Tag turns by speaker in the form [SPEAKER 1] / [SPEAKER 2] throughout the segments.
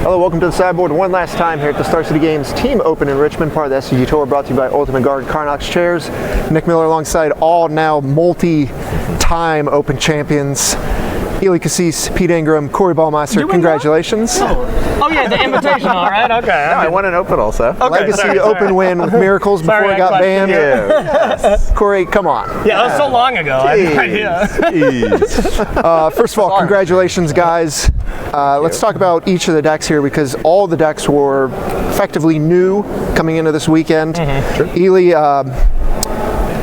[SPEAKER 1] Hello, welcome to the sideboard one last time here at the Star City Games Team Open in Richmond, part of the SCG Tour, brought to you by Ultimate Guard Carnox Chairs. Nick Miller alongside all now multi-time Open champions, Kassis, Pete Ingram, Corey Baumeister. Congratulations.
[SPEAKER 2] Oh yeah, the invitation, all right, okay.
[SPEAKER 3] No, I won an Open also.
[SPEAKER 1] Okay, Legacy Open win with Miracles before it got banned.
[SPEAKER 3] Yes.
[SPEAKER 1] Corey, come on.
[SPEAKER 2] Yeah, that was so long ago. I had no idea.
[SPEAKER 1] First of all, congratulations, guys. Let's talk about each of the decks here because all the decks were effectively new coming into this weekend. Ely,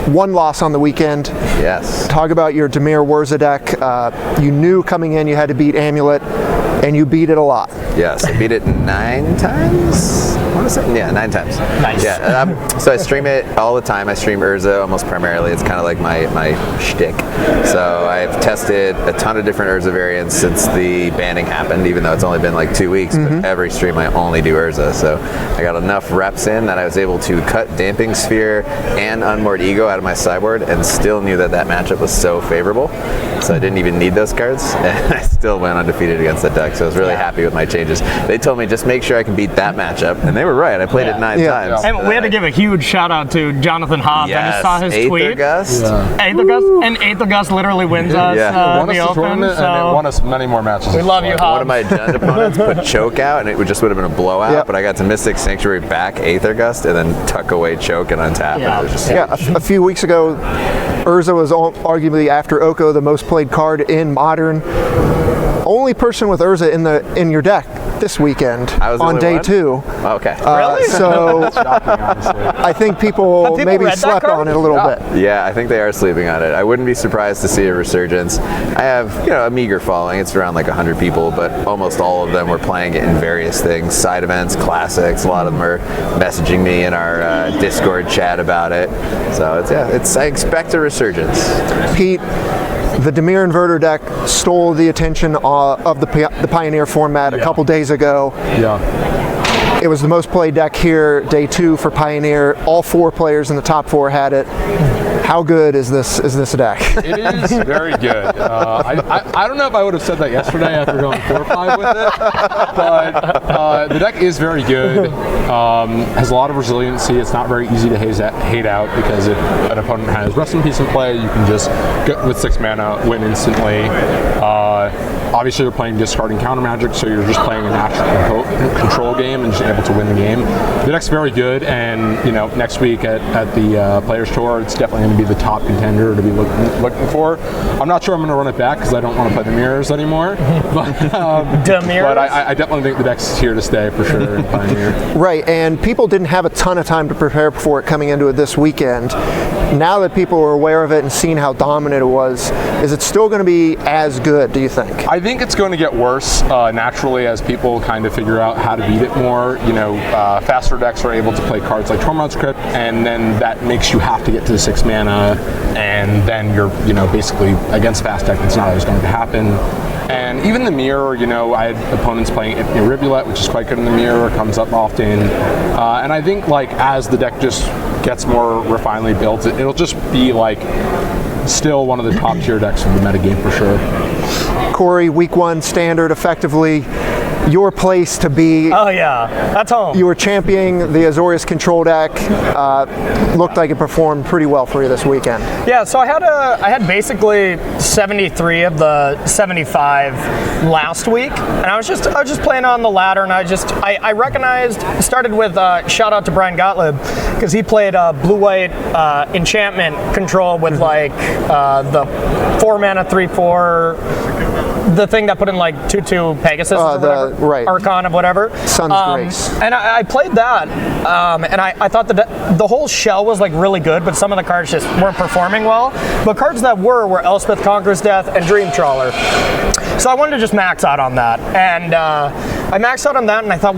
[SPEAKER 1] one loss on the weekend.
[SPEAKER 3] Yes.
[SPEAKER 1] Talk about your Dimir Wurza deck. You knew coming in you had to beat Amulet, and you beat it a lot.
[SPEAKER 3] Yes, I beat it 9 times. I want to say, yeah, 9 times.
[SPEAKER 2] Nice.
[SPEAKER 3] Yeah, so I stream it all the time. I stream Urza almost primarily. It's kind of like my shtick. So I've tested a ton of different Urza variants since the banning happened, even though it's only been like 2 weeks. But every stream I only do Urza. So I got enough reps in that I was able to cut Damping Sphere and Unmoored Ego out of my sideboard and still knew that that matchup was so favorable. So I didn't even need those cards. And I still went undefeated against that deck. So I was really happy with my changes. They told me just make sure I can beat that matchup. And they were right. I played it 9 times.
[SPEAKER 2] And we had to give a huge shout out to Jonathan Hobbs. I just saw his tweet.
[SPEAKER 3] Aethergust.
[SPEAKER 2] Aethergust, and Aethergust literally wins us
[SPEAKER 4] won us
[SPEAKER 2] the Open.
[SPEAKER 4] Tournament,
[SPEAKER 2] so
[SPEAKER 4] and it won us many more matches.
[SPEAKER 2] We love you, Hobbs.
[SPEAKER 3] One of my Jund opponents put Choke out, and it just would have been a blowout. But I got to Mystic Sanctuary back Aethergust, and then tuck away Choke and untap.
[SPEAKER 2] Yeah.
[SPEAKER 3] And it was just
[SPEAKER 1] A few weeks ago, Urza was arguably after Oko the most played card in Modern. Only person with Urza in your deck this weekend on day 2.
[SPEAKER 3] Okay.
[SPEAKER 2] Really?
[SPEAKER 1] So I think people maybe
[SPEAKER 2] read that
[SPEAKER 1] slept
[SPEAKER 2] card?
[SPEAKER 1] on it a little bit.
[SPEAKER 3] Yeah, I think they are sleeping on it. I wouldn't be surprised to see a resurgence. I have, a meager following. It's around like 100 people, but almost all of them were playing it in various things, side events, classics. A lot of them are messaging me in our Discord chat about it. So I expect a resurgence.
[SPEAKER 1] Pete, the Dimir Inverter deck stole the attention of the Pioneer format a couple days ago.
[SPEAKER 4] Yeah.
[SPEAKER 1] It was the most played deck here, day 2 for Pioneer. All 4 players in the top 4 had it. How good is this deck?
[SPEAKER 4] It is very good. I don't know if I would have said that yesterday after going 4-5 with it, but the deck is very good. Has a lot of resiliency. It's not very easy to hate out because if an opponent has Rest in Peace in play, you can just get with 6 mana, win instantly. Obviously, you're playing discarding counter magic, so you're just playing a natural control game and just able to win the game. The deck's very good, and next week at the Players Tour, it's definitely going to be the top contender to be looking for. I'm not sure I'm going to run it back because I don't want to play the mirrors anymore. But I definitely think the deck's here to stay for sure in Pioneer.
[SPEAKER 1] Right, and people didn't have a ton of time to prepare for it coming into it this weekend. Now that people are aware of it and seeing how dominant it was, is it still going to be as good, do you think?
[SPEAKER 4] I think it's going to get worse naturally as people kind of figure out how to beat it more. Faster decks are able to play cards like Tormod's Crypt, and then that makes you have to get to the 6 mana, and then you're, basically against fast deck, it's not always going to happen. And even the mirror, I had opponents playing Rivulet, which is quite good in the mirror, comes up often. And I think as the deck just gets more refinedly built, it'll just be still one of the top tier decks of the metagame for sure.
[SPEAKER 1] Corey, week 1 standard, effectively your place to be.
[SPEAKER 2] Oh yeah, that's home.
[SPEAKER 1] You were championing the Azorius control deck. Looked like it performed pretty well for you this weekend.
[SPEAKER 2] Yeah, so I had basically 73 of the 75 last week, and I was just playing on the ladder, and I recognized. Started with shout out to Brian Gottlieb because he played blue-white enchantment control with the 4 mana 3/4. The thing that put in 2/2 Pegasus or whatever, Archon of whatever.
[SPEAKER 1] Sun's Grace.
[SPEAKER 2] And I played that, and I thought that the whole shell was really good, but some of the cards just weren't performing well. But cards that were Elspeth Conquers Death and Dream Trawler. So I wanted to just max out on that, and I maxed out on that, and I thought,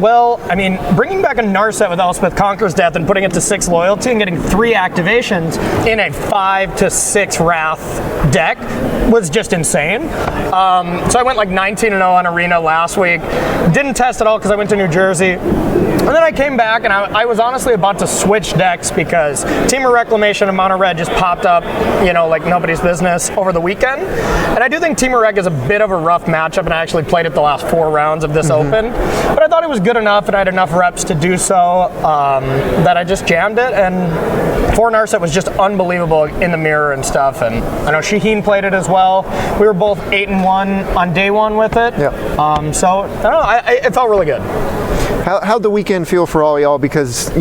[SPEAKER 2] bringing back a Narset with Elspeth Conquers Death and putting it to 6 loyalty and getting 3 activations in a 5 to 6 Wrath deck was just insane. So I went 19-0 on Arena last week. Didn't test at all because I went to New Jersey. And then I came back, and I was honestly about to switch decks because Team of Reclamation and Mono Red just popped up, like nobody's business over the weekend. And I do think Team of Rec is a bit of a rough matchup, and I actually played it the last 4 rounds of this Open. happened. But I thought it was good enough, and I had enough reps to do so that I just jammed it. And for Narset was just unbelievable in the mirror and stuff. And I know Shaheen played it as well. We were both 8-1 on day one with it.
[SPEAKER 1] Yeah.
[SPEAKER 2] So I don't know. It felt really good.
[SPEAKER 1] How'd the weekend feel for all y'all? Because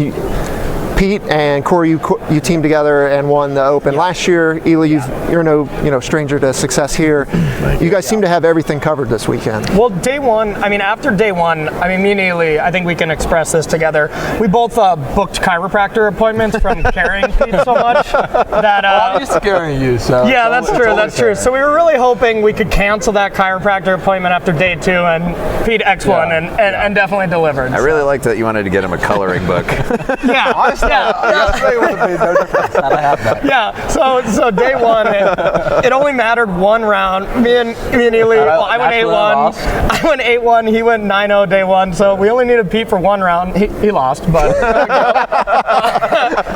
[SPEAKER 1] Pete and Corey, you teamed together and won the Open last year. Ely, you're no stranger to success here. You guys seem to have everything covered this weekend.
[SPEAKER 2] Well, day one, after day one, me and Ely, I think we can express this together. We both booked chiropractor appointments from carrying Pete so much that.
[SPEAKER 4] I'm used to carrying you, so.
[SPEAKER 2] Yeah, that's true. That's true. So we were really hoping we could cancel that chiropractor appointment after day two, and Pete X1 and definitely delivered.
[SPEAKER 3] I really liked that you wanted to get him a coloring book.
[SPEAKER 2] Yeah.
[SPEAKER 4] Honestly, yesterday would have made no difference had I had that.
[SPEAKER 2] Yeah, so day one, it only mattered one round. Me and Ely, I went 8-1. I went 8-1. He went 9-0 day one. So we only needed Pete for one round. He lost, but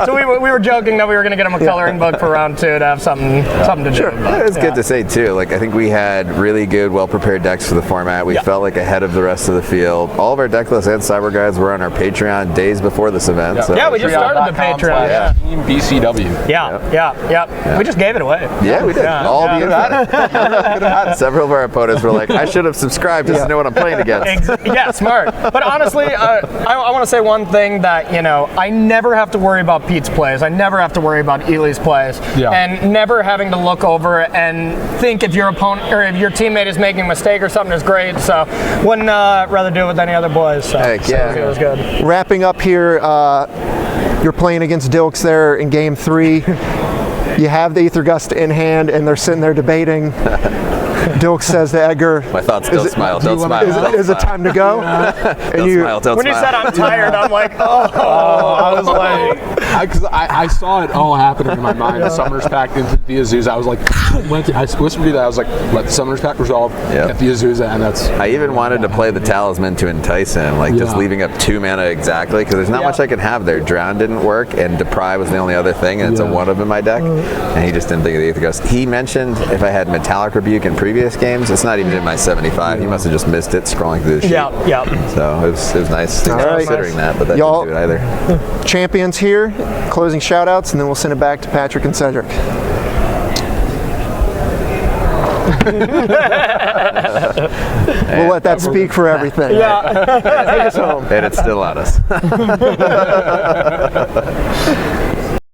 [SPEAKER 2] so we were joking that we were going to get him a coloring book for round two to have something to do.
[SPEAKER 3] Sure. It's good to say too. Like I think we had really good, well-prepared decks for the format. We felt like ahead of the rest of the field. All of our deck lists and cyber guides were on our Patreon days before this event.
[SPEAKER 4] Yeah,
[SPEAKER 3] so
[SPEAKER 2] yeah, we just started the Patreon.
[SPEAKER 4] Team BCW.
[SPEAKER 2] Yeah. We just gave it away.
[SPEAKER 3] Yeah, we did. All of you had it. Several of our opponents were like, I should have subscribed just to know what I'm playing against.
[SPEAKER 2] Yeah, smart. But honestly, I want to say one thing that, I never have to worry about Pete's plays. I never have to worry about Ely's plays.
[SPEAKER 4] Yeah.
[SPEAKER 2] And never having to look over and think if your opponent or if your teammate is making a mistake or something is great. So wouldn't rather do it with any other boys. So,
[SPEAKER 3] Heck yeah.
[SPEAKER 2] It was good.
[SPEAKER 1] Wrapping up here, you're playing against Dilks there in game 3. You have the Aether Gust in hand, and they're sitting there debating. Dilks says to Edgar,
[SPEAKER 3] My thoughts, don't smile, don't smile.
[SPEAKER 1] Is it time to go?
[SPEAKER 3] Don't smile, don't
[SPEAKER 2] When you
[SPEAKER 3] smile.
[SPEAKER 2] said I'm tired, I'm like,
[SPEAKER 4] I was like, because I saw it all happening in my mind. The Summoners Pact into the Azusa. I was like, I whispered to you that. I was like, let the Summoners Pact resolve, get the Azusa, and that's.
[SPEAKER 3] I even wanted to play the Talisman to entice him, just leaving up 2 mana exactly, because there's not much I could have there. Drown didn't work, and Deprive was the only other thing, and it's a 1-of in my deck, and he just didn't think of the Aether Gust. He mentioned if I had Metallic Rebuke in previous games, it's not even in my 75. He must have just missed it scrolling through the sheet.
[SPEAKER 2] Yeah.
[SPEAKER 3] So it was nice considering that, but that
[SPEAKER 1] Y'all-
[SPEAKER 3] didn't do it either.
[SPEAKER 1] Champions here, closing shout outs, and then we'll send it back to Patrick and Cedric. We'll let that speak for everything.
[SPEAKER 2] Yeah.
[SPEAKER 1] Take us home.
[SPEAKER 3] And it's still on us.